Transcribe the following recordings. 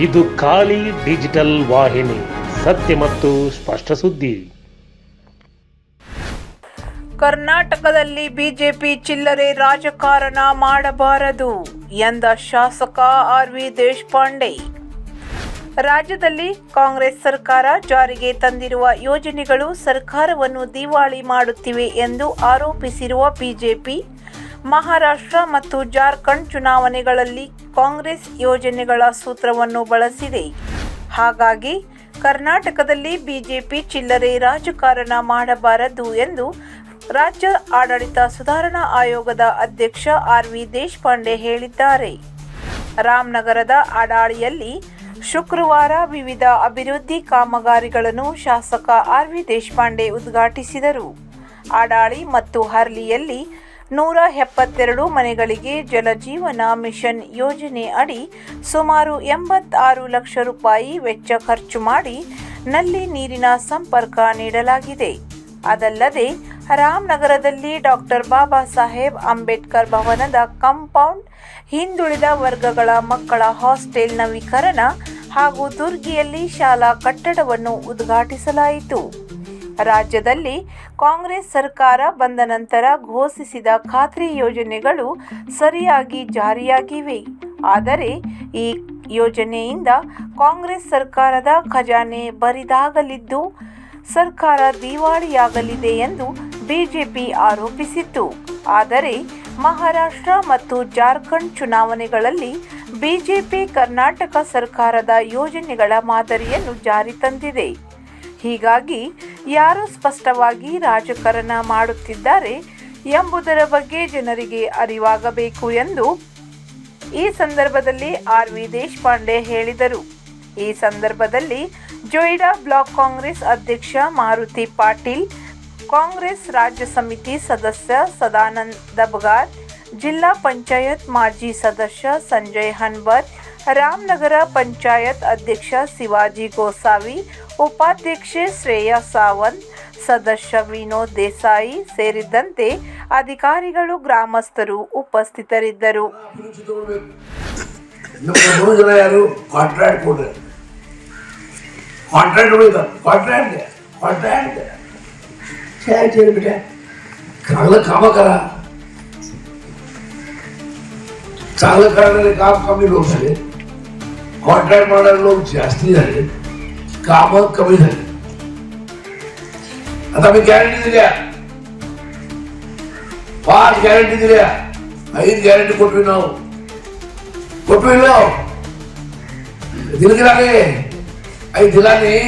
ಇದು ಖಾಲಿ ಡಿಜಿಟಲ್ ವಾಹಿನಿ, ಸತ್ಯ ಮತ್ತು ಸ್ಪಷ್ಟ ಸುದ್ದಿ. ಕರ್ನಾಟಕದಲ್ಲಿ ಬಿಜೆಪಿ ಚಿಲ್ಲರೆ ರಾಜಕಾರಣ ಮಾಡಬಾರದು ಎಂದ ಶಾಸಕ ಆರ್.ವಿ. ದೇಶಪಾಂಡೆ. ರಾಜ್ಯದಲ್ಲಿ ಕಾಂಗ್ರೆಸ್ ಸರ್ಕಾರ ಜಾರಿಗೆ ತಂದಿರುವ ಯೋಜನೆಗಳು ಸರ್ಕಾರವನ್ನು ದಿವಾಳಿ ಮಾಡುತ್ತಿವೆ ಎಂದು ಆರೋಪಿಸಿರುವ ಬಿಜೆಪಿ, ಮಹಾರಾಷ್ಟ್ರ ಮತ್ತು ಜಾರ್ಖಂಡ್ ಚುನಾವಣೆಗಳಲ್ಲಿ ಕಾಂಗ್ರೆಸ್ ಯೋಜನೆಗಳ ಸೂತ್ರವನ್ನು ಬಳಸಿದೆ. ಹಾಗಾಗಿ ಕರ್ನಾಟಕದಲ್ಲಿ ಬಿಜೆಪಿ ಚಿಲ್ಲರೆ ರಾಜಕಾರಣ ಮಾಡಬಾರದು ಎಂದು ರಾಜ್ಯ ಆಡಳಿತ ಸುಧಾರಣಾ ಆಯೋಗದ ಅಧ್ಯಕ್ಷ ಆರ್.ವಿ. ದೇಶಪಾಂಡೆ ಹೇಳಿದ್ದಾರೆ. ರಾಮನಗರದ ಅಡಾಳಿಯಲ್ಲಿ ಶುಕ್ರವಾರ ವಿವಿಧ ಅಭಿವೃದ್ಧಿ ಕಾಮಗಾರಿಗಳನ್ನು ಶಾಸಕ ಆರ್.ವಿ. ದೇಶಪಾಂಡೆ ಉದ್ಘಾಟಿಸಿದರು. ಅಡಾಳಿ ಮತ್ತು ಹರ್ಲಿಯಲ್ಲಿ 172 ಮನೆಗಳಿಗೆ ಜಲಜೀವನ ಮಿಷನ್ ಯೋಜನೆ ಅಡಿ ಸುಮಾರು 86 ಲಕ್ಷ ರೂಪಾಯಿ ವೆಚ್ಚ ಖರ್ಚು ಮಾಡಿ ನಲ್ಲಿ ನೀರಿನ ಸಂಪರ್ಕ ನೀಡಲಾಗಿದೆ. ಅದಲ್ಲದೆ ರಾಮನಗರದಲ್ಲಿ ಡಾಕ್ಟರ್ ಬಾಬಾ ಸಾಹೇಬ್ ಅಂಬೇಡ್ಕರ್ ಭವನದ ಕಾಂಪೌಂಡ್, ಹಿಂದುಳಿದ ವರ್ಗಗಳ ಮಕ್ಕಳ ಹಾಸ್ಟೆಲ್ ನವೀಕರಣ ಹಾಗೂ ದುರ್ಗಿಯಲ್ಲಿ ಶಾಲಾ ಕಟ್ಟಡವನ್ನು ಉದ್ಘಾಟಿಸಲಾಯಿತು. ರಾಜ್ಯದಲ್ಲಿ ಕಾಂಗ್ರೆಸ್ ಸರ್ಕಾರ ಬಂದ ನಂತರ ಘೋಷಿಸಿದ ಖಾತ್ರಿ ಯೋಜನೆಗಳು ಸರಿಯಾಗಿ ಜಾರಿಯಾಗಿವೆ. ಆದರೆ ಈ ಯೋಜನೆಯಿಂದ ಕಾಂಗ್ರೆಸ್ ಸರ್ಕಾರದ ಖಜಾನೆ ಬರಿದಾಗಲಿದ್ದು, ಸರ್ಕಾರ ದಿವಾಳಿಯಾಗಲಿದೆ ಎಂದು ಬಿಜೆಪಿ ಆರೋಪಿಸಿತ್ತು. ಆದರೆ ಮಹಾರಾಷ್ಟ್ರ ಮತ್ತು ಜಾರ್ಖಂಡ್ ಚುನಾವಣೆಗಳಲ್ಲಿ ಬಿಜೆಪಿ ಕರ್ನಾಟಕ ಸರ್ಕಾರದ ಯೋಜನೆಗಳ ಮಾದರಿಯನ್ನು ಜಾರಿ ತಂದಿದೆ. ಹೀಗಾಗಿ ಯಾರು ಸ್ಪಷ್ಟವಾಗಿ ರಾಜಕಾರಣ ಮಾಡುತ್ತಿದ್ದಾರೆ ಎಂಬುದರ ಬಗ್ಗೆ ಜನರಿಗೆ ಅರಿವಾಗಬೇಕು ಎಂದು ಈ ಸಂದರ್ಭದಲ್ಲಿ ಆರ್.ವಿ. ದೇಶಪಾಂಡೆ ಹೇಳಿದರು. ಈ ಸಂದರ್ಭದಲ್ಲಿ ಜೊಯ್ಡಾ ಬ್ಲಾಕ್ ಕಾಂಗ್ರೆಸ್ ಅಧ್ಯಕ್ಷ ಮಾರುತಿ ಪಾಟೀಲ್, ಕಾಂಗ್ರೆಸ್ ರಾಜ್ಯ ಸಮಿತಿ ಸದಸ್ಯ ಸದಾನಂದ ದಬಗಾರ್, ಜಿಲ್ಲಾ ಪಂಚಾಯತ್ ಮಾಜಿ ಸದಸ್ಯ ಸಂಜಯ್ ಹನ್ಬರ್, ರಾಮನಗರ ಪಂಚಾಯತ್ ಅಧ್ಯಕ್ಷ ಶಿವಾಜಿ ಗೋಸಾವಿ, ಉಪಾಧ್ಯಕ್ಷೆ ಶ್ರೇಯಾ ಸಾವಂತ್, ಸದಸ್ಯ ವಿನೋದ್ ದೇಸಾಯಿ ಸೇರಿದಂತೆ ಅಧಿಕಾರಿಗಳು, ಗ್ರಾಮಸ್ಥರು ಉಪಸ್ಥಿತರಿದ್ದರು. चांगलं करणारे काम कमी लोक झाले, कॉन्ट्रॅक्ट करणारे लोक जास्ती झाले, काम कमी झाले. आता मी गॅरंटी दिल्या, 5 गॅरंटी दिल्या, 5 गॅरंटी कोटवी नाव दिल की लागे आई दिला नाही.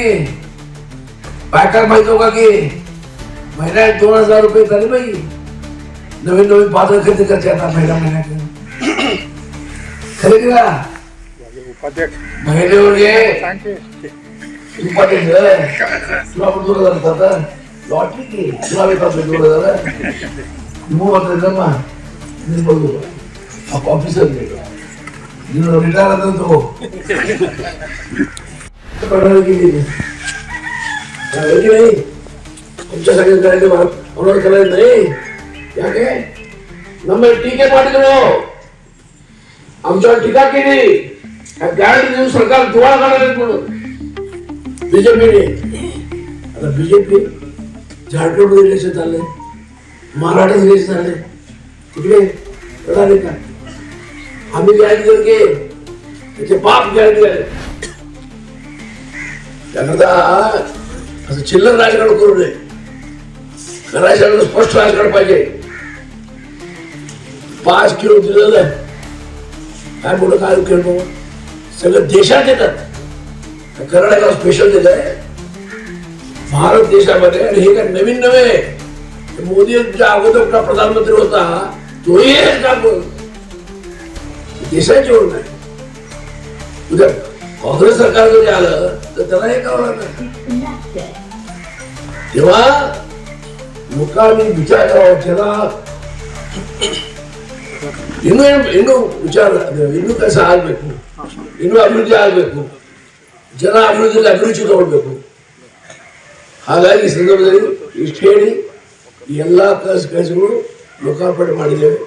बायकाला माहित होगा की महिन्यात 2000 रुपये झाले बाई. नवीन पात्र खरेदी करते आता महिन्यात खरेदीला महिन्यावर उपाध्यक्ष तुला पण 2000 देतात, लॉटरी की तुला येतात 2000 बघू ऑफिसर रिटायर आता तो नाही तुमच्या सगळ्यांकडे ಅವರ ಕಲಿಯದೆ ಯಾಕೆ ನಮ್ಮ ಟೀಕೆ ಮಾಡಿದ್ರು, आमच्यावर टीका केली. गॅरंटी देऊन सरकार दिवाळा काढायला म्हणून बीजेपीने. आता बीजेपी झारखंड इलेक्शन चालले, मराठा इलेक्शन चालले, तिकडे लढाले का आम्ही गॅरंटी देऊन घे त्याचे बाप गॅरंटी झाले. त्याकरता असं चिल्लर राजकारण करू नये. करायचं स्पष्ट राजकारण पाहिजे. 5 किलो दिलेलं काय मोठं काय खेळ सगळं देशात येतात. कर्नाटकाला स्पेशल दिलंय भारत देशामध्ये. आणि हे काय नवीन नव्हे, मोदी अगोदर प्रधानमंत्री होता तोही देशाची ओळख नाही. उद्या काँग्रेस सरकार जरी आलं तर त्याला हे करावं लागतं. तेव्हा लोकांनी विचार करावा. त्याला ಇನ್ನೂ ವಿಚಾರ, ಇನ್ನೂ ಕೆಲಸ ಆಗಬೇಕು, ಇನ್ನೂ ಅಭಿವೃದ್ಧಿ ಆಗಬೇಕು, ಜನ ಅಭಿವೃದ್ಧಿಯಲ್ಲಿ ಅಭಿರುಚಿ ತಗೊಳ್ಬೇಕು. ಹಾಗಾಗಿ ಈ ಸಂದರ್ಭದಲ್ಲಿ ಇಷ್ಟು ಹೇಳಿ ಎಲ್ಲ ಕೆಲಸಗಳು ಲೋಕಾರ್ಪಣೆ ಮಾಡಿದ್ದೇವೆ.